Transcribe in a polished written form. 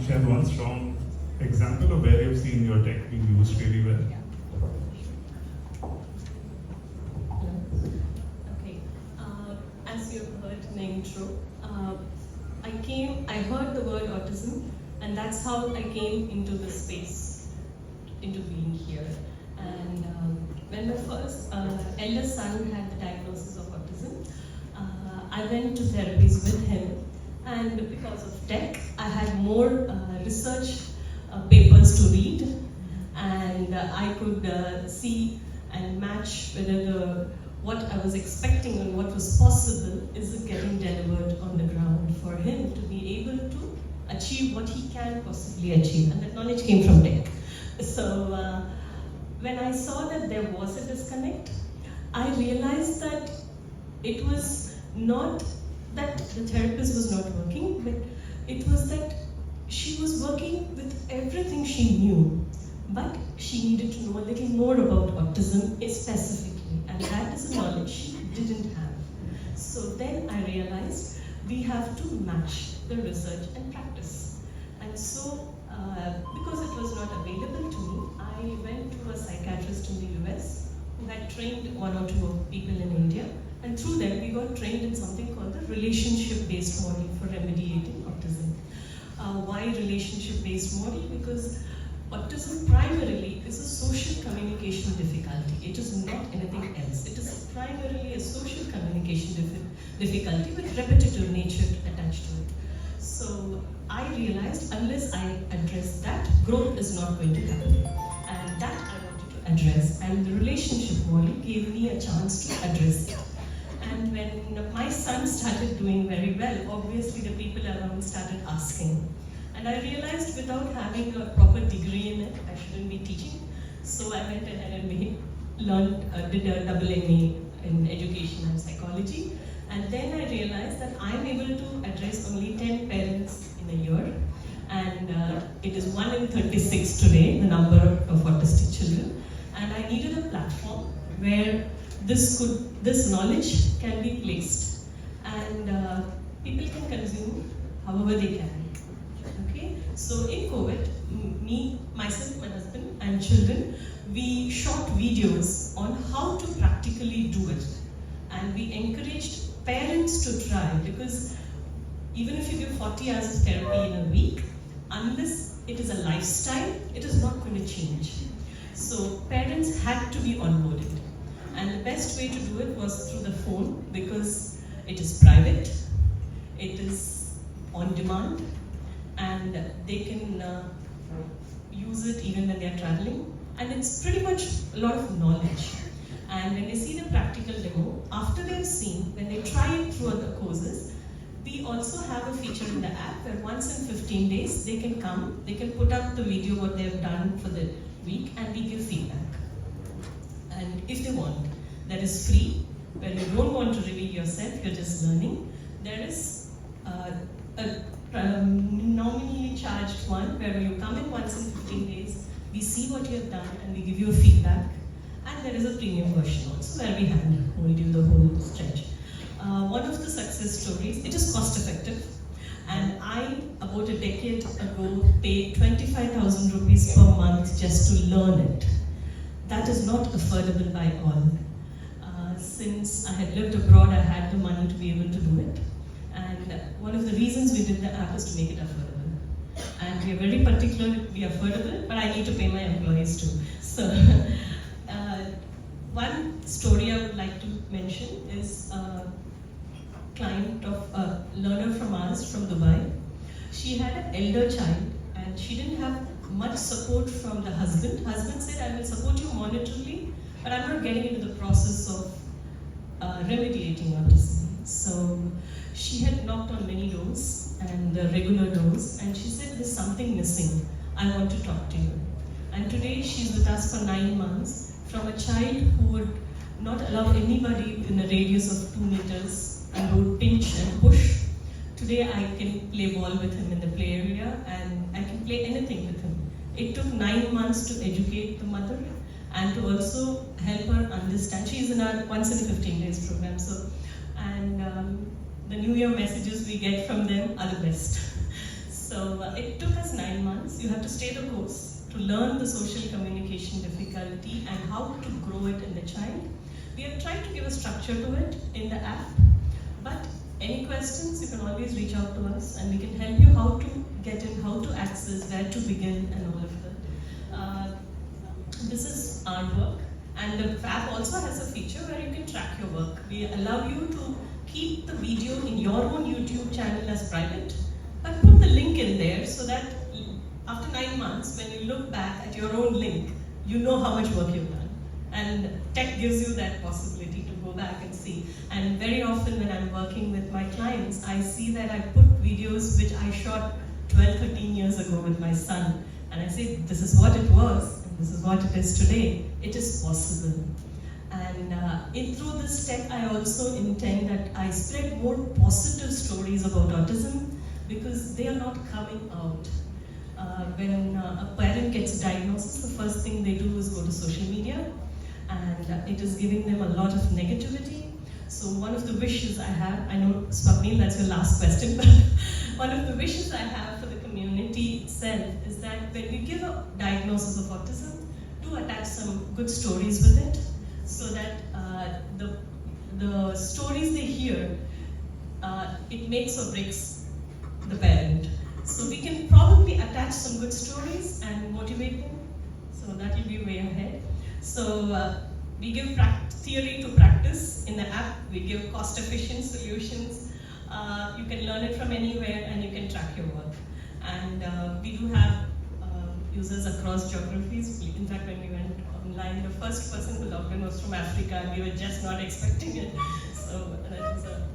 share one strong example of where you've seen your tech being used really well? Okay. As you heard in the intro, I heard the word autism, and that's how I came into this space, into being here. And when my first eldest son had the diagnosis of autism, I went to therapies with him, and because of tech, I had more research papers to read, and I could see and match whether what I was expecting and what was possible is getting delivered on the ground for him to be able to achieve what he can possibly achieve, and that knowledge came from tech. So when I saw that there was a disconnect, I realized that it was not that the therapist was not working, but it was that she was working with everything she knew, but she needed to know a little more about autism specifically, and that is a knowledge she didn't have. So then I realized we have to match the research and practice. And so, because it was not available to me, I went to a psychiatrist in the US who had trained one or two people in India, and through them we got trained in something called the relationship-based model for remediating autism. Why relationship-based model? Because autism primarily is a social communication difficulty. It is not anything else. It is primarily a social communication difficulty with repetitive nature attached to it. So I realized unless I address that, growth is not going to happen. And that I wanted to address. And the relationship model gave me a chance to address it. And when my son started doing very well, obviously the people around started asking. And I realized without having a proper degree in it, I shouldn't be teaching. So I went ahead and did a double MA in education and psychology. And then I realized that I'm able to address only 10 parents in a year. And it is 1 in 36 today, the number of autistic children. And I needed a platform where this knowledge can be placed. And people can consume however they can. Okay, so in COVID, me, myself, my husband, and children, we shot videos on how to practically do it. And we encouraged parents to try, because even if you give 40 hours of therapy in a week, unless it is a lifestyle, it is not going to change. So parents had to be onboarded. And the best way to do it was through the phone, because it is private, it is on demand, and they can use it even when they are traveling. And it's pretty much a lot of knowledge. And when they see the practical demo, after they've seen, when they try it throughout the courses, we also have a feature in the app where once in 15 days they can come, they can put up the video what they've done for the week, and we give feedback. And if they want, that is free, where you don't want to reveal yourself, you're just learning. There is a nominally charged one where you come in once in 15 days, we see what you have done and we give you a feedback. And there is a premium version also where we hold you the whole stretch. One of the success stories, it is cost effective. And I, about a decade ago, paid 25,000 rupees per month just to learn it. That is not affordable by all. Since I had lived abroad, I had the money to be able to do it. And one of the reasons we did the app is to make it affordable. And we are very particular to be affordable, but I need to pay my employees too. So, one story I would like to mention is a client of a learner from ours from Dubai. She had an elder child and she didn't have much support from the husband. Husband said, I will support you monetarily, but I'm not getting into the process of remediating autism. So she had knocked on many doors and regular doors, and she said, there's something missing. I want to talk to you. And today she's with us for 9 months. From a child who would not allow anybody in a radius of 2 meters and would pinch and push, today I can play ball with him in the play area and I can play anything with him. It took 9 months to educate the mother and to also help her understand. She's in our once in 15 days program. So, and the New Year messages we get from them are the best. So it took us 9 months. You have to stay the course to learn the social communication difficulty and how to grow it in the child. We have tried to give a structure to it in the app, but any questions, you can always reach out to us and we can help you how to get in, how to access, where to begin, and all of that. This is our work, and the app also has a feature where you can track your work. We allow you to keep the video in your own YouTube channel as private, but put the link in there so that after 9 months, when you look back at your own link, you know how much work you've done. And tech gives you that possibility to go back and see. And very often when I'm working with my clients, I see that I put videos which I shot 12, 13 years ago with my son. And I say, this is what it was, and this is what it is today. It is possible. And through this tech, I also intend that I spread more positive stories about autism because they are not coming out. When a parent gets a diagnosis, the first thing they do is go to social media, and it is giving them a lot of negativity. So one of the wishes I have, I know Swapnil, that's your last question, but one of the wishes I have for the community itself is that when we give a diagnosis of autism, do attach some good stories with it, so that the stories they hear, it makes or breaks the parent. So we can probably attach some good stories and motivate them, so that will be way ahead. So we give theory to practice in the app. We give cost-efficient solutions. You can learn it from anywhere and you can track your work. And we do have users across geographies. In fact, when we went online, the first person who logged in was from Africa, and we were just not expecting it. So that was a